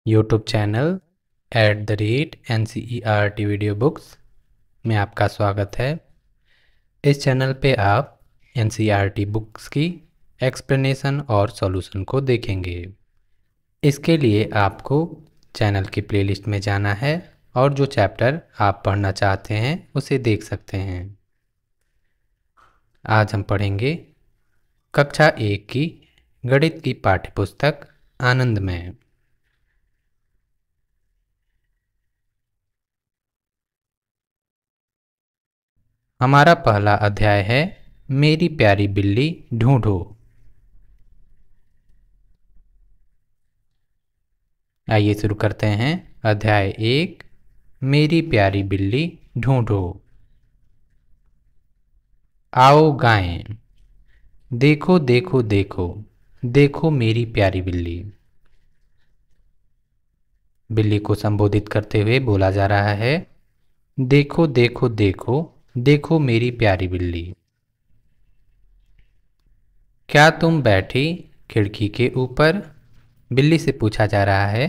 YouTube channel @NCERT video books में आपका स्वागत है। इस चैनल पे आप NCERT बुक्स की एक्सप्लेनेशन और सॉल्यूशन को देखेंगे। इसके लिए आपको चैनल की प्लेलिस्ट में जाना है और जो चैप्टर आप पढ़ना चाहते हैं उसे देख सकते हैं। आज हम पढ़ेंगे कक्षा 1 की गणित की पाठ्यपुस्तक आनंदमय। हमारा पहला अध्याय है मेरी प्यारी बिल्ली ढूंढो। आइए शुरू करते हैं। अध्याय 1 मेरी प्यारी बिल्ली ढूंढो। आओ गाएं, देखो देखो देखो देखो मेरी प्यारी बिल्ली। बिल्ली को संबोधित करते हुए बोला जा रहा है, देखो देखो देखो देखो मेरी प्यारी बिल्ली। क्या तुम बैठी खिड़की के ऊपर? बिल्ली से पूछा जा रहा है,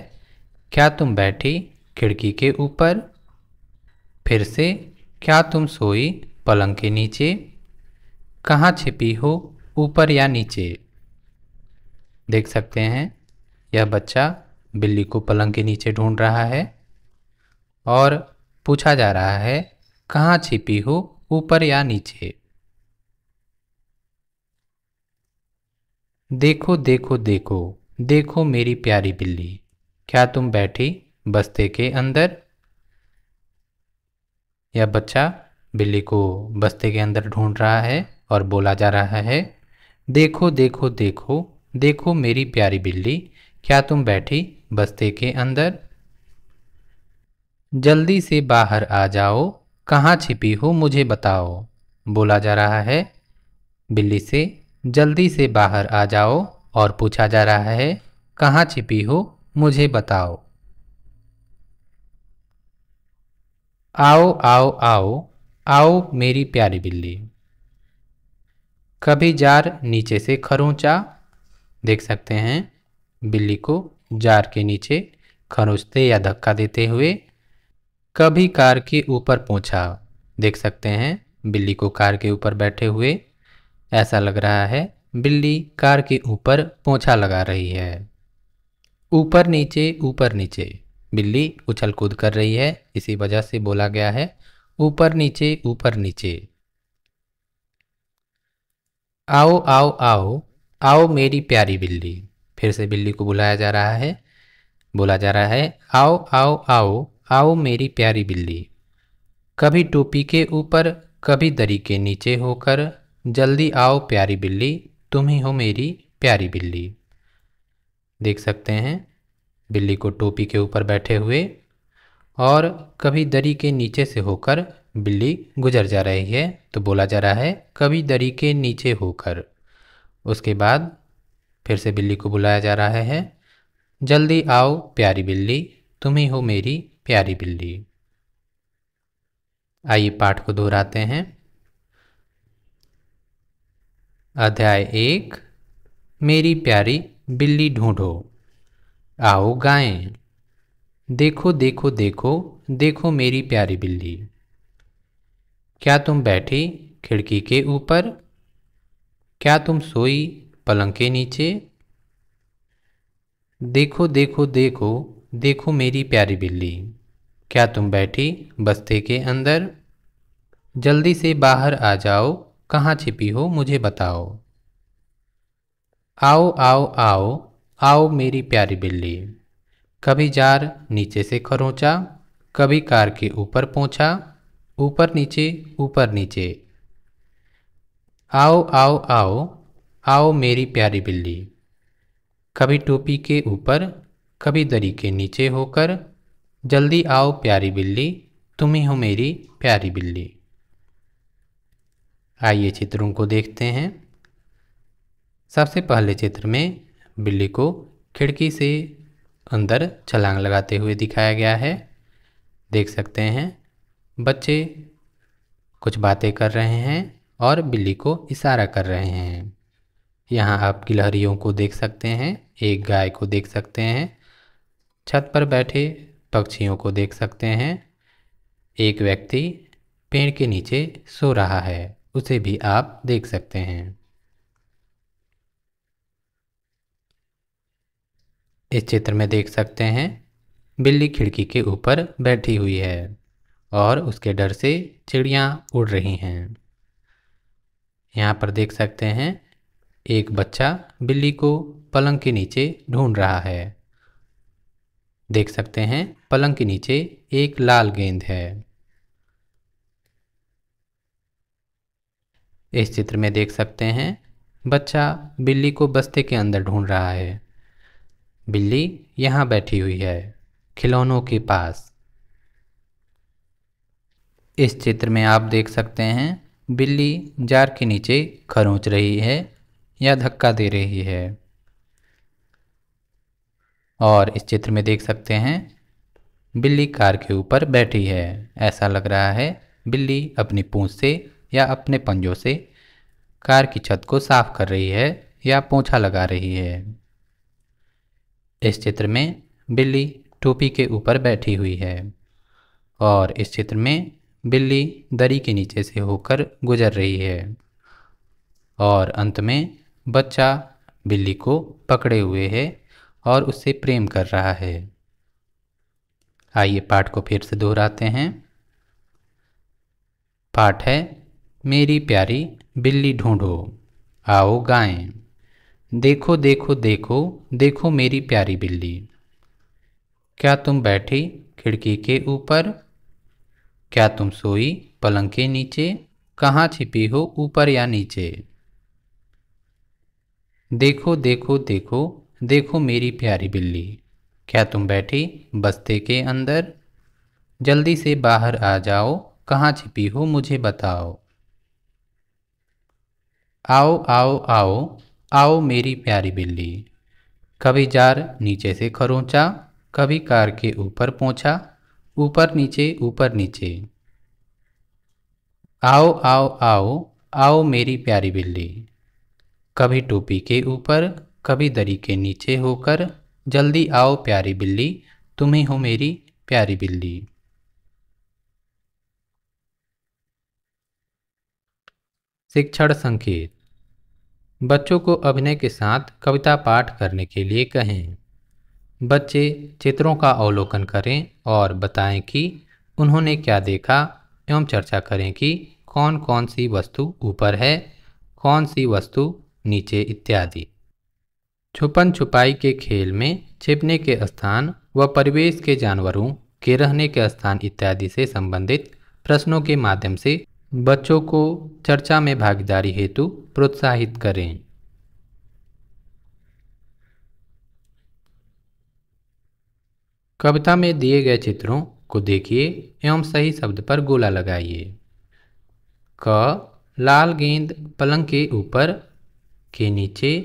क्या तुम बैठी खिड़की के ऊपर? फिर से, क्या तुम सोई पलंग के नीचे? कहाँ छिपी हो, ऊपर या नीचे? देख सकते हैं यह बच्चा बिल्ली को पलंग के नीचे ढूंढ रहा है और पूछा जा रहा है, कहाँ छिपी हो, ऊपर या नीचे? देखो देखो देखो देखो मेरी प्यारी बिल्ली, क्या तुम बैठी बस्ते के अंदर? यह बच्चा बिल्ली को बस्ते के अंदर ढूंढ रहा है और बोला जा रहा है, देखो देखो देखो देखो मेरी प्यारी बिल्ली, क्या तुम बैठी बस्ते के अंदर? जल्दी से बाहर आ जाओ, कहाँ छिपी हो मुझे बताओ। बोला जा रहा है बिल्ली से, जल्दी से बाहर आ जाओ और पूछा जा रहा है, कहाँ छिपी हो मुझे बताओ। आओ आओ आओ आओ मेरी प्यारी बिल्ली। कभी जार नीचे से खरोंचा। देख सकते हैं बिल्ली को जार के नीचे खरोंचते या धक्का देते हुए। कभी कार के ऊपर पोंछा। देख सकते हैं बिल्ली को कार के ऊपर बैठे हुए ऐसा लग रहा है बिल्ली कार के ऊपर पोंछा लगा रही है। ऊपर नीचे बिल्ली उछल कूद कर रही है, इसी वजह से बोला गया है ऊपर नीचे ऊपर नीचे। आओ आओ आओ आओ मेरी प्यारी बिल्ली। फिर से बिल्ली को बुलाया जा रहा है, बोला जा रहा है, आओ आओ आओ आओ मेरी प्यारी बिल्ली। कभी टोपी के ऊपर कभी दरी के नीचे होकर, जल्दी आओ प्यारी बिल्ली, तुम ही हो मेरी प्यारी बिल्ली। देख सकते हैं बिल्ली को टोपी के ऊपर बैठे हुए और कभी दरी के नीचे से होकर बिल्ली गुजर जा रही है, तो बोला जा रहा है कभी दरी के नीचे होकर। उसके बाद फिर से बिल्ली को बुलाया जा रहा है, जल्दी आओ प्यारी बिल्ली, तुम ही हो मेरी प्यारी बिल्ली। आइए पाठ को दोहराते हैं। अध्याय 1 मेरी प्यारी बिल्ली ढूंढो। आओ गाएं, देखो देखो देखो देखो मेरी प्यारी बिल्ली। क्या तुम बैठी खिड़की के ऊपर? क्या तुम सोई पलंग के नीचे? देखो देखो देखो देखो मेरी प्यारी बिल्ली। क्या तुम बैठी बस्ते के अंदर? जल्दी से बाहर आ जाओ, कहाँ छिपी हो मुझे बताओ। आओ आओ आओ आओ मेरी प्यारी बिल्ली। कभी जार नीचे से खरोंचा, कभी कार के ऊपर पोंछा, ऊपर नीचे। आओ आओ आओ आओ मेरी प्यारी बिल्ली। कभी टोपी के ऊपर कभी दरी के नीचे होकर, जल्दी आओ प्यारी बिल्ली, तुम ही हो मेरी प्यारी बिल्ली। आइए चित्रों को देखते हैं। सबसे पहले चित्र में बिल्ली को खिड़की से अंदर छलांग लगाते हुए दिखाया गया है। देख सकते हैं बच्चे कुछ बातें कर रहे हैं और बिल्ली को इशारा कर रहे हैं। यहाँ आप गिलहरियों को देख सकते हैं, एक गाय को देख सकते हैं छत पर बैठे पक्षियों को देख सकते हैं। एक व्यक्ति पेड़ के नीचे सो रहा है, उसे भी आप देख सकते हैं। इस चित्र में देख सकते हैं बिल्ली खिड़की के ऊपर बैठी हुई है और उसके डर से चिड़ियाँ उड़ रही हैं। यहाँ पर देख सकते हैं एक बच्चा बिल्ली को पलंग के नीचे ढूंढ रहा है। देख सकते हैं पलंग के नीचे एक लाल गेंद है। इस चित्र में देख सकते हैं बच्चा बिल्ली को बस्ते के अंदर ढूंढ रहा है। बिल्ली यहाँ बैठी हुई है खिलौनों के पास। इस चित्र में आप देख सकते हैं बिल्ली जार के नीचे खरोंच रही है या धक्का दे रही है। और इस चित्र में देख सकते हैं बिल्ली कार के ऊपर बैठी है। ऐसा लग रहा है बिल्ली अपनी पूंछ से या अपने पंजों से कार की छत को साफ कर रही है या पोंछा लगा रही है। इस चित्र में बिल्ली टोपी के ऊपर बैठी हुई है और इस चित्र में बिल्ली दरी के नीचे से होकर गुजर रही है और अंत में बच्चा बिल्ली को पकड़े हुए है और उससे प्रेम कर रहा है। आइए पाठ को फिर से दोहराते हैं। पाठ है मेरी प्यारी बिल्ली ढूंढो, आओ गाएं। देखो देखो देखो देखो मेरी प्यारी बिल्ली, क्या तुम बैठी खिड़की के ऊपर, क्या तुम सोई पलंग के नीचे, कहाँ छिपी हो ऊपर या नीचे। देखो देखो देखो देखो मेरी प्यारी बिल्ली, क्या तुम बैठी बस्ते के अंदर, जल्दी से बाहर आ जाओ, कहाँ छिपी हो मुझे बताओ। आओ आओ आओ आओ मेरी प्यारी बिल्ली, कभी जार नीचे से खरोंचा, कभी कार के ऊपर पहुंचा, ऊपर नीचे। आओ आओ आओ आओ मेरी प्यारी बिल्ली, कभी टोपी के ऊपर कभी दरी के नीचे होकर, जल्दी आओ प्यारी बिल्ली, तुम ही हो मेरी प्यारी बिल्ली। शिक्षण संकेत। बच्चों को अभिनय के साथ कविता पाठ करने के लिए कहें। बच्चे चित्रों का अवलोकन करें और बताएं कि उन्होंने क्या देखा एवं चर्चा करें कि कौन कौन सी वस्तु ऊपर है, कौन सी वस्तु नीचे इत्यादि। छुपन छुपाई के खेल में छिपने के स्थान व परिवेश के जानवरों के रहने के स्थान इत्यादि से संबंधित प्रश्नों के माध्यम से बच्चों को चर्चा में भागीदारी हेतु प्रोत्साहित करें। कविता में दिए गए चित्रों को देखिए एवं सही शब्द पर गोला लगाइए। क लाल गेंद पलंग के ऊपर के नीचे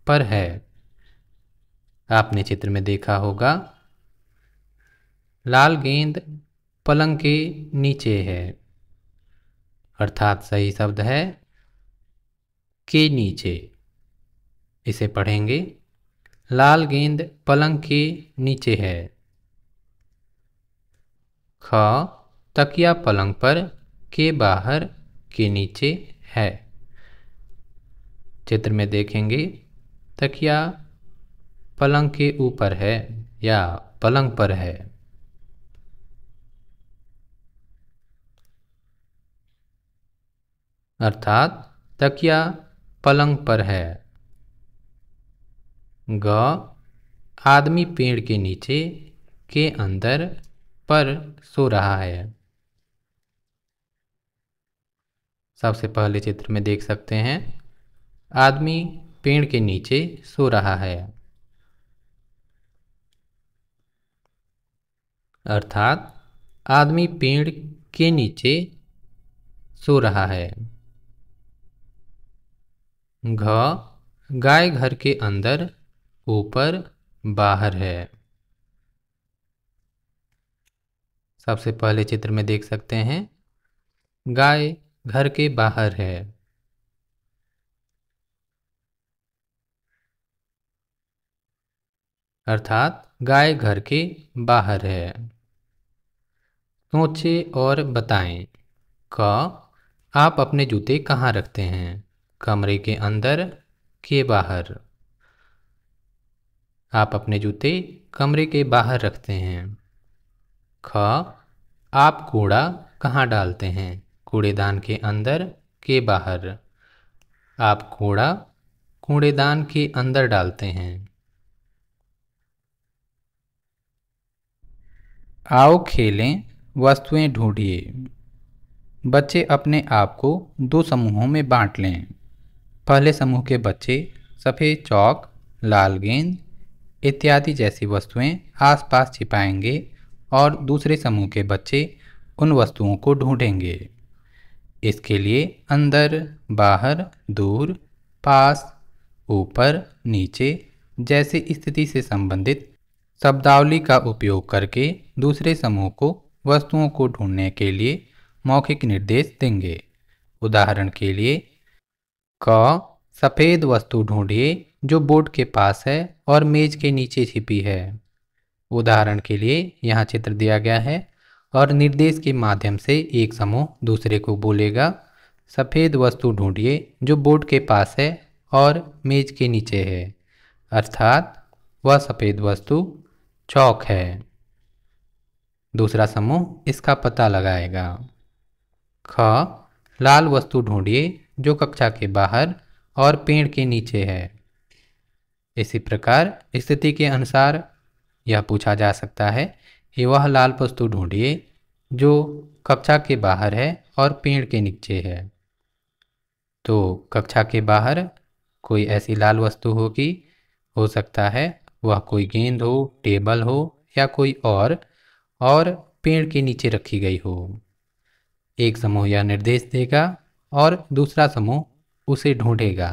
पर है। आपने चित्र में देखा होगा लाल गेंद पलंग के नीचे है, अर्थात सही शब्द है के नीचे। इसे पढ़ेंगे लाल गेंद पलंग के नीचे है। ख तकिया पलंग पर के बाहर के नीचे है। चित्र में देखेंगे तकिया पलंग के ऊपर है या पलंग पर है। अर्थात तकिया पलंग पर है। ग आदमी पेड़ के नीचे के अंदर पर सो रहा है। सबसे पहले चित्र में देख सकते हैं आदमी पेड़ के नीचे सो रहा है, अर्थात आदमी पेड़ के नीचे सो रहा है। घ गाय घर के अंदर ऊपर बाहर है। सबसे पहले चित्र में देख सकते हैं गाय घर के बाहर है, अर्थात गाय घर के बाहर है। सोचें और बताएं। क, आप अपने जूते कहाँ रखते हैं? कमरे के अंदर के बाहर? आप अपने जूते कमरे के बाहर रखते हैं। ख, आप कूड़ा कहाँ डालते हैं? कूड़ेदान के अंदर के बाहर? आप कूड़ा कूड़ेदान के अंदर डालते हैं। आओ खेलें, वस्तुएं ढूंढिए। बच्चे अपने आप को दो समूहों में बांट लें। पहले समूह के बच्चे सफ़ेद चौक, लाल गेंद इत्यादि जैसी वस्तुएं आसपास छिपाएंगे और दूसरे समूह के बच्चे उन वस्तुओं को ढूंढेंगे। इसके लिए अंदर, बाहर, दूर, पास, ऊपर, नीचे जैसी स्थिति से संबंधित शब्दावली का उपयोग करके दूसरे समूह को वस्तुओं को ढूंढने के लिए मौखिक निर्देश देंगे। उदाहरण के लिए, क, सफ़ेद वस्तु ढूंढिए जो बोर्ड के पास है और मेज के नीचे छिपी है। उदाहरण के लिए यहाँ चित्र दिया गया है और निर्देश के माध्यम से एक समूह दूसरे को बोलेगा, सफ़ेद वस्तु ढूंढिए जो बोर्ड के पास है और मेज के नीचे है, अर्थात वह सफ़ेद वस्तु चौक है। दूसरा समूह इसका पता लगाएगा। ख, लाल वस्तु ढूंढिए जो कक्षा के बाहर और पेड़ के नीचे है। इसी प्रकार स्थिति के अनुसार यह पूछा जा सकता है कि वह लाल वस्तु ढूंढिए जो कक्षा के बाहर है और पेड़ के नीचे है। तो कक्षा के बाहर कोई ऐसी लाल वस्तु होगी, हो सकता है वह कोई गेंद हो, टेबल हो या कोई और पेड़ के नीचे रखी गई हो। एक समूह यह निर्देश देगा और दूसरा समूह उसे ढूंढेगा।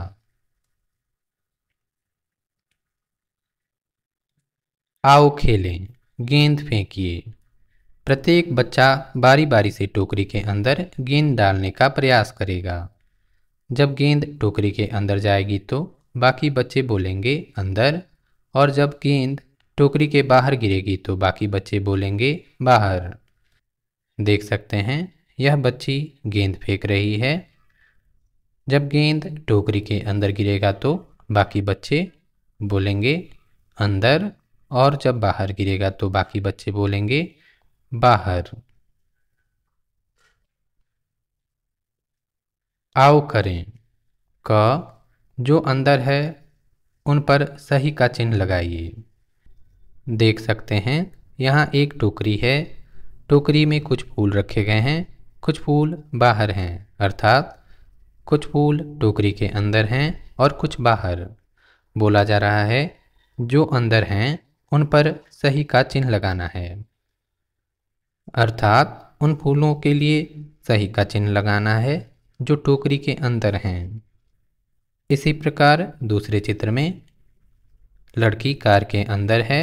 आओ खेलें, गेंद फेंकिए। प्रत्येक बच्चा बारी बारी से टोकरी के अंदर गेंद डालने का प्रयास करेगा। जब गेंद टोकरी के अंदर जाएगी तो बाकी बच्चे बोलेंगे अंदर, और जब गेंद टोकरी के बाहर गिरेगी तो बाकी बच्चे बोलेंगे बाहर। देख सकते हैं यह बच्ची गेंद फेंक रही है। जब गेंद टोकरी के अंदर गिरेगा तो बाकी बच्चे बोलेंगे अंदर, और जब बाहर गिरेगा तो बाकी बच्चे बोलेंगे बाहर। आओ करें। क, जो अंदर है उन पर सही का चिन्ह लगाइए। देख सकते हैं यहाँ एक टोकरी है। टोकरी में कुछ फूल रखे गए हैं, कुछ फूल बाहर हैं, अर्थात कुछ फूल टोकरी के अंदर हैं और कुछ बाहर। बोला जा रहा है जो अंदर हैं उन पर सही का चिन्ह लगाना है, अर्थात उन फूलों के लिए सही का चिन्ह लगाना है जो टोकरी के अंदर हैं। इसी प्रकार दूसरे चित्र में लड़की कार के अंदर है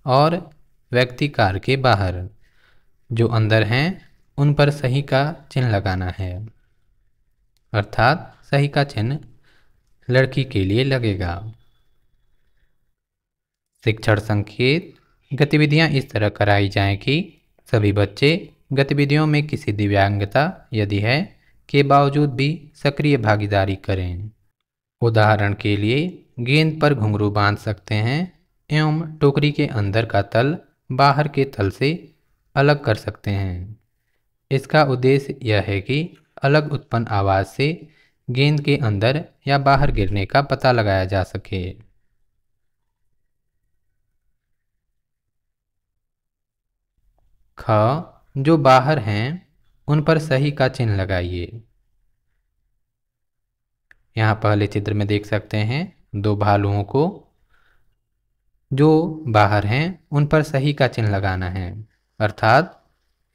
और व्यक्ति कार के बाहर। जो अंदर हैं उन पर सही का चिन्ह लगाना है, अर्थात सही का चिन्ह लड़की के लिए लगेगा। शिक्षण संकेत: गतिविधियां इस तरह कराई जाएं कि सभी बच्चे गतिविधियों में किसी दिव्यांगता यदि है के बावजूद भी सक्रिय भागीदारी करें। उदाहरण के लिए गेंद पर घुंघरू बांध सकते हैं एवं टोकरी के अंदर का तल बाहर के तल से अलग कर सकते हैं। इसका उद्देश्य यह है कि अलग उत्पन्न आवाज़ से गेंद के अंदर या बाहर गिरने का पता लगाया जा सके। ख, जो बाहर हैं उन पर सही का चिन्ह लगाइए। यहाँ पहले चित्र में देख सकते हैं दो भालुओं को। जो बाहर हैं उन पर सही का चिन्ह लगाना है, अर्थात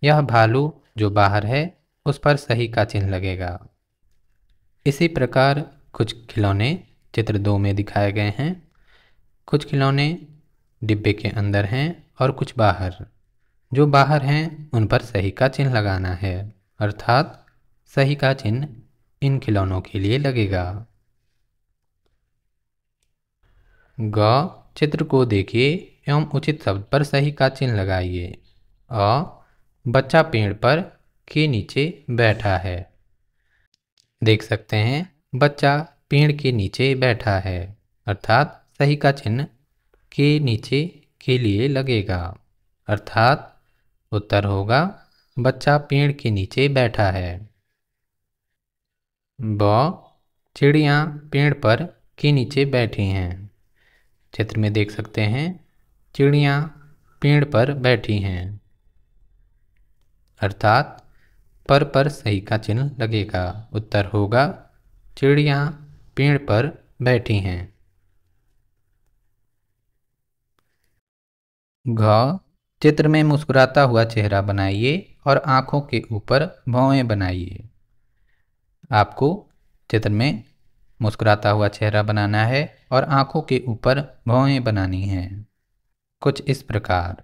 यह भालू जो बाहर है उस पर सही का चिन्ह लगेगा। इसी प्रकार कुछ खिलौने चित्र 2 में दिखाए गए हैं। कुछ खिलौने डिब्बे के अंदर हैं और कुछ बाहर। जो बाहर हैं उन पर सही का चिन्ह लगाना है, अर्थात सही का चिन्ह इन खिलौनों के लिए लगेगा। ग, चित्र को देखिए एवं उचित शब्द पर सही का चिन्ह लगाइए। अ, बच्चा पेड़ पर के नीचे बैठा है। देख सकते हैं बच्चा पेड़ के नीचे बैठा है, अर्थात सही का चिन्ह के नीचे के लिए लगेगा, अर्थात उत्तर होगा बच्चा पेड़ के नीचे बैठा है। ब, चिड़ियाँ पेड़ पर के नीचे बैठी हैं। चित्र में देख सकते हैं चिड़ियाँ पेड़ पर बैठी हैं, अर्थात पर सही का चिन्ह लगेगा। उत्तर होगा चिड़ियाँ पेड़ पर बैठी हैं। घ, चित्र में मुस्कुराता हुआ चेहरा बनाइए और आँखों के ऊपर भौवें बनाइए। आपको चित्र में मुस्कुराता हुआ चेहरा बनाना है और आँखों के ऊपर भौवें बनानी हैं, कुछ इस प्रकार।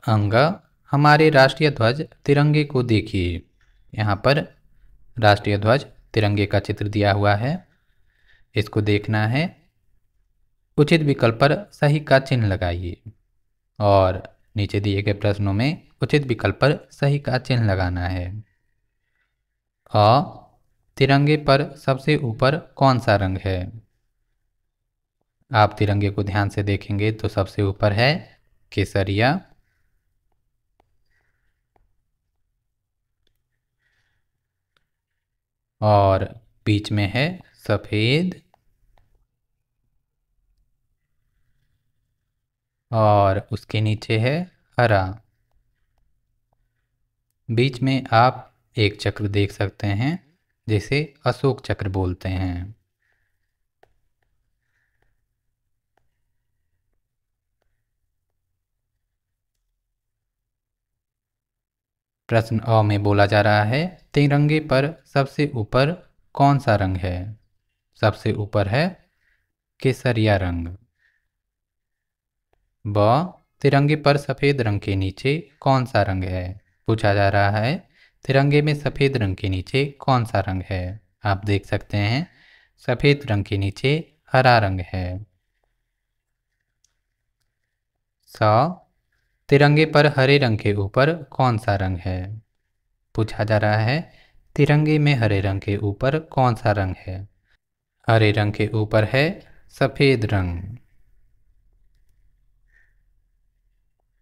अंग, हमारे राष्ट्रीय ध्वज तिरंगे को देखिए। यहाँ पर राष्ट्रीय ध्वज तिरंगे का चित्र दिया हुआ है, इसको देखना है। उचित विकल्प पर सही का चिन्ह लगाइए और नीचे दिए गए प्रश्नों में उचित विकल्प पर सही का चिन्ह लगाना है। अ, तिरंगे पर सबसे ऊपर कौन सा रंग है? आप तिरंगे को ध्यान से देखेंगे तो सबसे ऊपर है केसरिया। और बीच में है सफेद और उसके नीचे है हरा। बीच में आप एक चक्र देख सकते हैं जिसे अशोक चक्र बोलते हैं। प्रश्न अ में बोला जा रहा है तिरंगे पर सबसे ऊपर कौन सा रंग है? सबसे ऊपर है केसरिया रंग। ब, तिरंगे पर सफेद रंग के नीचे कौन सा रंग है? पूछा जा रहा है तिरंगे में सफेद रंग के नीचे कौन सा रंग है? आप देख सकते हैं सफेद रंग के नीचे हरा रंग है। स, तिरंगे पर हरे रंग के ऊपर कौन सा रंग है? पूछा जा रहा है तिरंगे में हरे रंग के ऊपर कौन सा रंग है? हरे रंग के ऊपर है सफेद रंग।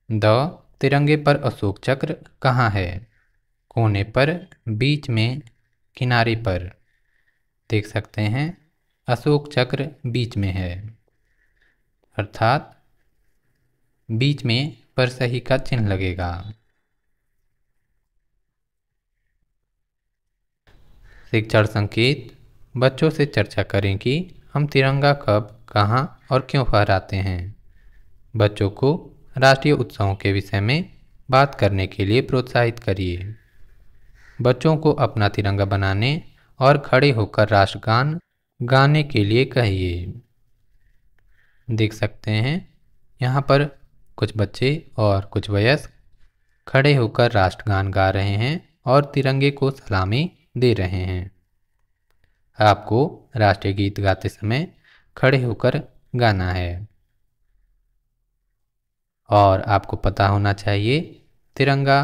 द, तिरंगे पर अशोक चक्र कहाँ है? कोने पर, बीच में, किनारे पर। देख सकते हैं अशोक चक्र बीच में है, अर्थात बीच में पर सही का चिन्ह लगेगा। शिक्षण संकेत, बच्चों से चर्चा करें कि हम तिरंगा कब, कहाँ और क्यों फहराते हैं। बच्चों को राष्ट्रीय उत्सवों के विषय में बात करने के लिए प्रोत्साहित करिए। बच्चों को अपना तिरंगा बनाने और खड़े होकर राष्ट्रगान गाने के लिए कहिए। देख सकते हैं यहाँ पर कुछ बच्चे और कुछ वयस्क खड़े होकर राष्ट्रगान गा रहे हैं और तिरंगे को सलामी दे रहे हैं। आपको राष्ट्रीय गीत गाते समय खड़े होकर गाना है। और आपको पता होना चाहिए तिरंगा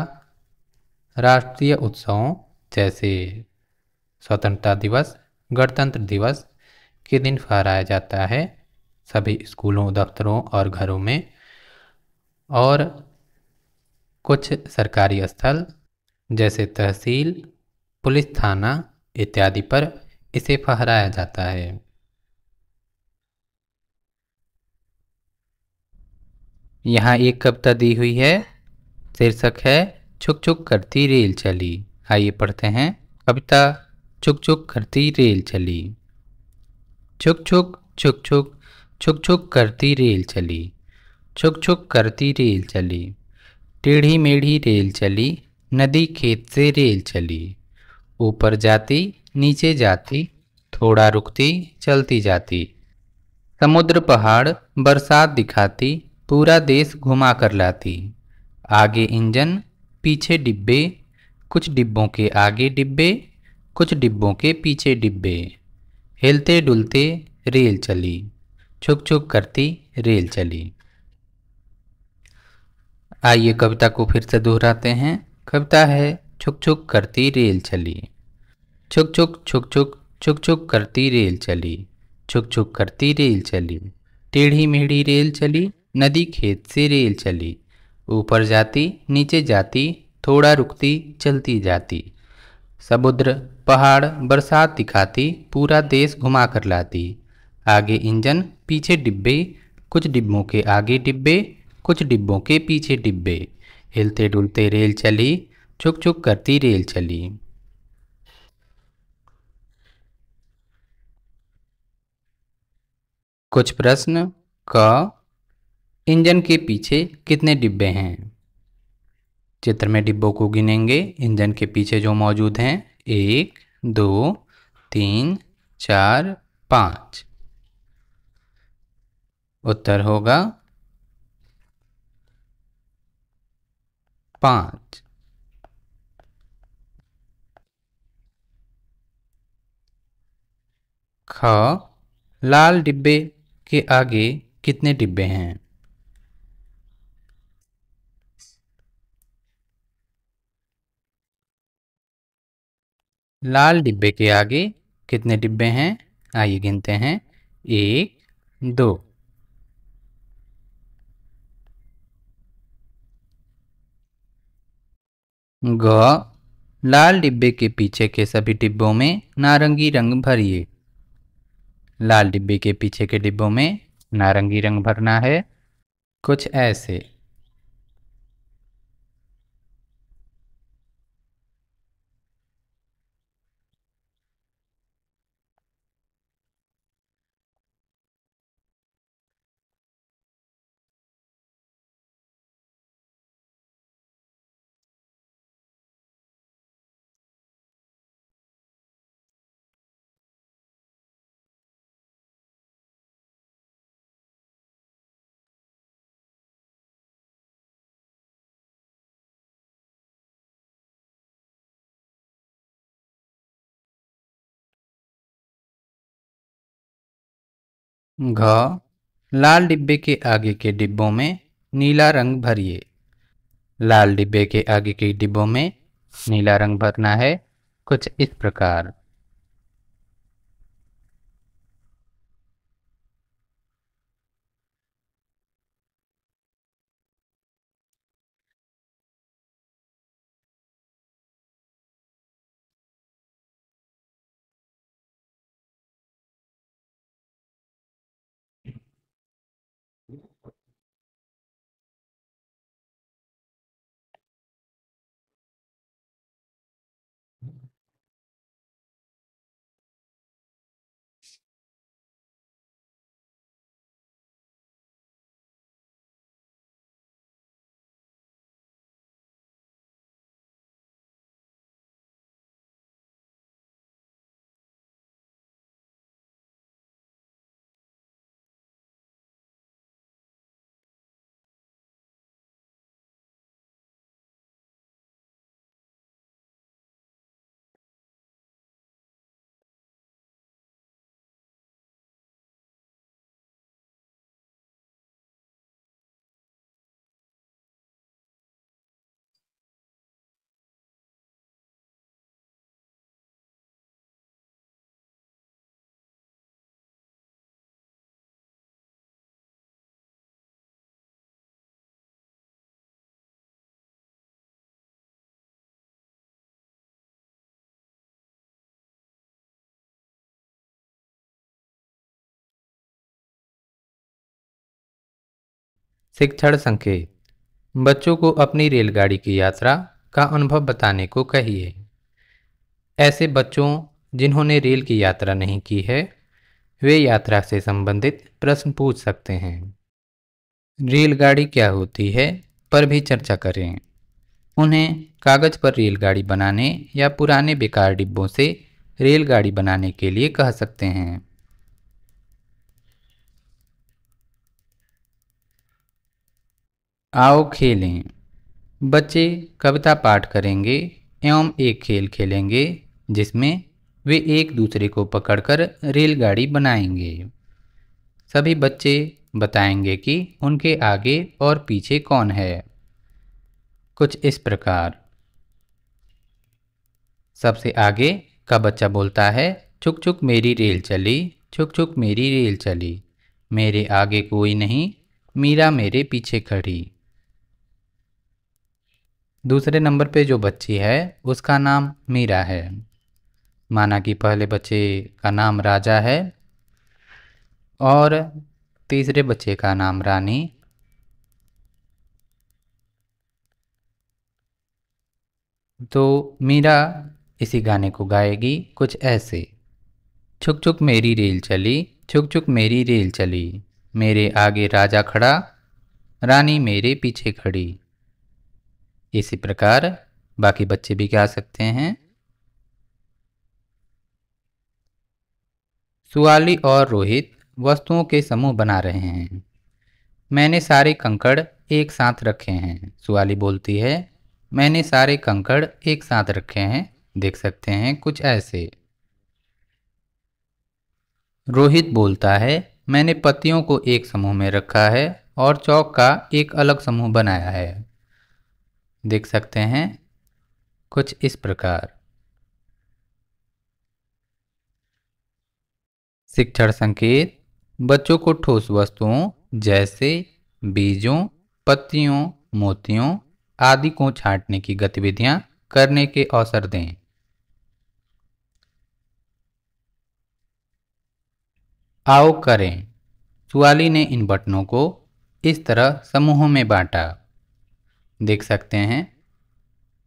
राष्ट्रीय उत्सवों जैसे स्वतंत्रता दिवस, गणतंत्र दिवस के दिन फहराया जाता है सभी स्कूलों, दफ्तरों और घरों में, और कुछ सरकारी स्थल जैसे तहसील, पुलिस थाना इत्यादि पर इसे फहराया जाता है। यहाँ एक कविता दी हुई है, शीर्षक है छुक छुक करती रेल चली। आइए पढ़ते हैं कविता। छुक छुक करती रेल चली। छुक छुक छुक छुक छुक छुक करती रेल चली। छुक छुक करती रेल चली। टेढ़ी मेढ़ी रेल चली, नदी खेत से रेल चली। ऊपर जाती नीचे जाती, थोड़ा रुकती चलती जाती। समुद्र पहाड़ बरसात दिखाती, पूरा देश घुमा कर लाती। आगे इंजन पीछे डिब्बे, कुछ डिब्बों के आगे डिब्बे, कुछ डिब्बों के पीछे डिब्बे। हिलते डुलते रेल चली, छुक छुक करती रेल चली। आइए कविता को फिर से दोहराते हैं। कविता है छुक छुक करती रेल चली। छुक छुक छुक छुक छुक छुक करती रेल चली, छुक छुक करती रेल चली। टेढ़ी मेढ़ी रेल चली, नदी खेत से रेल चली। ऊपर जाती नीचे जाती, थोड़ा रुकती चलती जाती। समुद्र पहाड़ बरसात दिखाती, पूरा देश घुमा कर लाती। आगे इंजन पीछे डिब्बे, कुछ डिब्बों के आगे डिब्बे, कुछ डिब्बों के पीछे डिब्बे। हिलते डुलते रेल चली, छुक छुक करती रेल चली। कुछ प्रश्न। क इंजन के पीछे कितने डिब्बे हैं? चित्र में डिब्बों को गिनेंगे। इंजन के पीछे जो मौजूद हैं 1 2 3 4 5। उत्तर होगा 5। ख लाल डिब्बे के आगे कितने डिब्बे हैं? लाल डिब्बे के आगे कितने डिब्बे हैं? आइए गिनते हैं। 1 2। ग लाल डिब्बे के पीछे के सभी डिब्बों में नारंगी रंग भरिए। लाल डिब्बे के पीछे के डिब्बों में नारंगी रंग भरना है कुछ ऐसे। घ लाल डिब्बे के आगे के डिब्बों में नीला रंग भरिए। लाल डिब्बे के आगे के डिब्बों में नीला रंग भरना है कुछ इस प्रकार। शिक्षण संकेत। बच्चों को अपनी रेलगाड़ी की यात्रा का अनुभव बताने को कहिए। ऐसे बच्चों जिन्होंने रेल की यात्रा नहीं की है वे यात्रा से संबंधित प्रश्न पूछ सकते हैं। रेलगाड़ी क्या होती है पर भी चर्चा करें। उन्हें कागज पर रेलगाड़ी बनाने या पुराने बेकार डिब्बों से रेलगाड़ी बनाने के लिए कह सकते हैं। आओ खेलें। बच्चे कविता पाठ करेंगे एवं एक खेल खेलेंगे जिसमें वे एक दूसरे को पकड़कर रेलगाड़ी बनाएंगे। सभी बच्चे बताएंगे कि उनके आगे और पीछे कौन है। कुछ इस प्रकार। सबसे आगे का बच्चा बोलता है, छुक छुक मेरी रेल चली, छुक छुक मेरी रेल चली, मेरे आगे कोई नहीं, मीरा मेरे पीछे खड़ी। दूसरे नंबर पे जो बच्ची है उसका नाम मीरा है। माना कि पहले बच्चे का नाम राजा है और तीसरे बच्चे का नाम रानी। तो मीरा इसी गाने को गाएगी कुछ ऐसे। छुक छुक मेरी रेल चली, छुक छुक मेरी रेल चली, मेरे आगे राजा खड़ा, रानी मेरे पीछे खड़ी। इसी प्रकार बाकी बच्चे भी गा सकते हैं। सुआली और रोहित वस्तुओं के समूह बना रहे हैं। मैंने सारे कंकड़ एक साथ रखे हैं। सुआली बोलती है, मैंने सारे कंकड़ एक साथ रखे हैं। देख सकते हैं कुछ ऐसे। रोहित बोलता है, मैंने पत्तियों को एक समूह में रखा है और चौक का एक अलग समूह बनाया है। देख सकते हैं कुछ इस प्रकार। शिक्षण संकेत। बच्चों को ठोस वस्तुओं जैसे बीजों, पत्तियों, मोतियों आदि को छांटने की गतिविधियां करने के अवसर दें। आओ करें। सुआली ने इन बटनों को इस तरह समूहों में बांटा। देख सकते हैं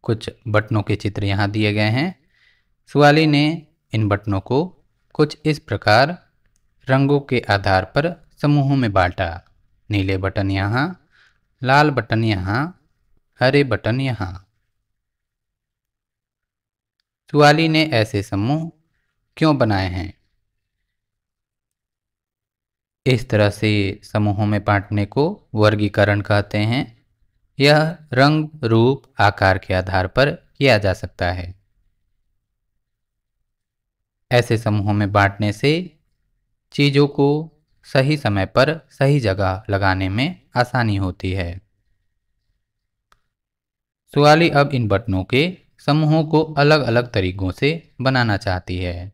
कुछ बटनों के चित्र यहाँ दिए गए हैं। सुआली ने इन बटनों को कुछ इस प्रकार रंगों के आधार पर समूहों में बांटा। नीले बटन यहाँ, लाल बटन यहाँ, हरे बटन यहाँ। सुआली ने ऐसे समूह क्यों बनाए हैं? इस तरह से समूहों में बांटने को वर्गीकरण कहते हैं। यह रंग, रूप, आकार के आधार पर किया जा सकता है। ऐसे समूहों में बांटने से चीज़ों को सही समय पर सही जगह लगाने में आसानी होती है। सुआली अब इन बटनों के समूहों को अलग अलग तरीकों से बनाना चाहती है।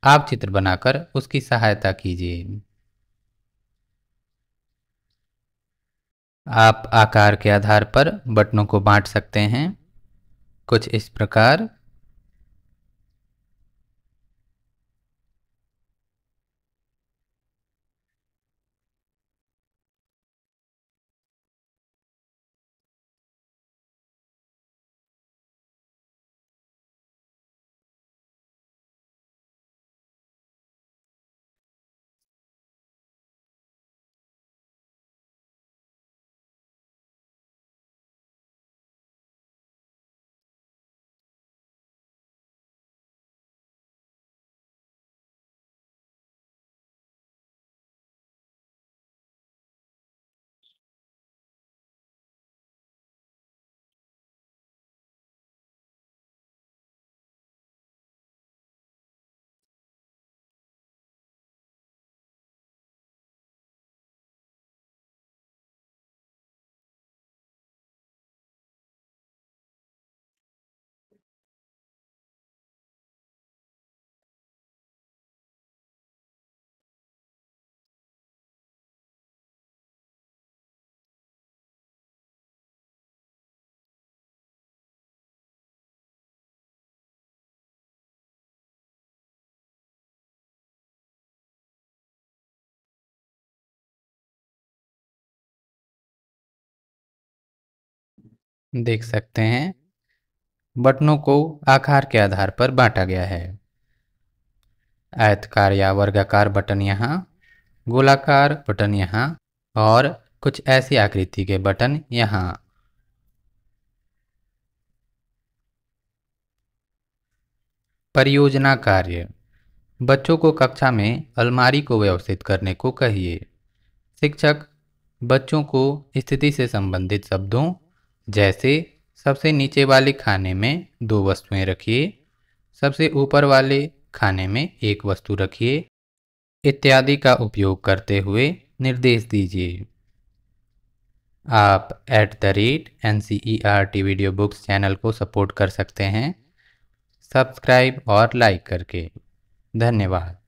आप चित्र बनाकर उसकी सहायता कीजिए। आप आकार के आधार पर बटनों को बांट सकते हैं कुछ इस प्रकार। देख सकते हैं बटनों को आकार के आधार पर बांटा गया है। आयताकार या वर्गाकार बटन यहाँ, गोलाकार बटन यहाँ और कुछ ऐसी आकृति के बटन यहाँ। परियोजना कार्य। बच्चों को कक्षा में अलमारी को व्यवस्थित करने को कहिए। शिक्षक बच्चों को स्थिति से संबंधित शब्दों जैसे सबसे नीचे वाले खाने में 2 वस्तुएं रखिए, सबसे ऊपर वाले खाने में 1 वस्तु रखिए, इत्यादि का उपयोग करते हुए निर्देश दीजिए। आप @NCERT वीडियो बुक्स चैनल को सपोर्ट कर सकते हैं, सब्सक्राइब और लाइक करके। धन्यवाद।